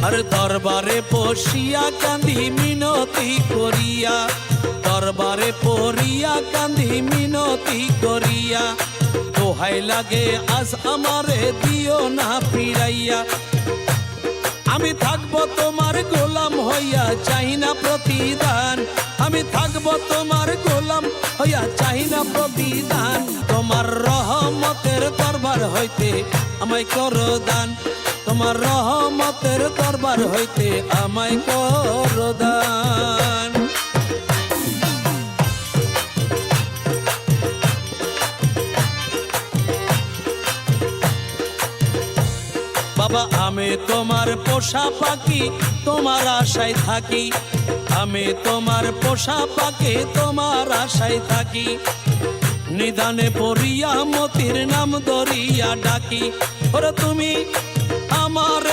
আর দরবারে বসিয়া কান্দি মিনতি করিয়া, দরবারে পড়িয়া কান্দি মিনতি করিয়া, দোহাই লাগে আজ আমারে দিও না ফিরাইয়া। আমি থাকবো তোমার গোলাম হইয়া, চাই না প্রতিদান। আমি থাকবো তোমার গোলাম হইয়া, চাই না প্রতিদান। তোমার রহমতের দরবার হইতে আমায় করো দান, তোমার রহমতের দরবার হইতে আমায় করো দান। বাবা আমি তোমার পোষা পাখি, তোমার আশায় থাকি। আমি তোমার পোষা পাখি, তোমার আশায় থাকি। নিদানে পড়িয়া মতির নাম ধরিয়া ডাকি। ওরে তুমি আমার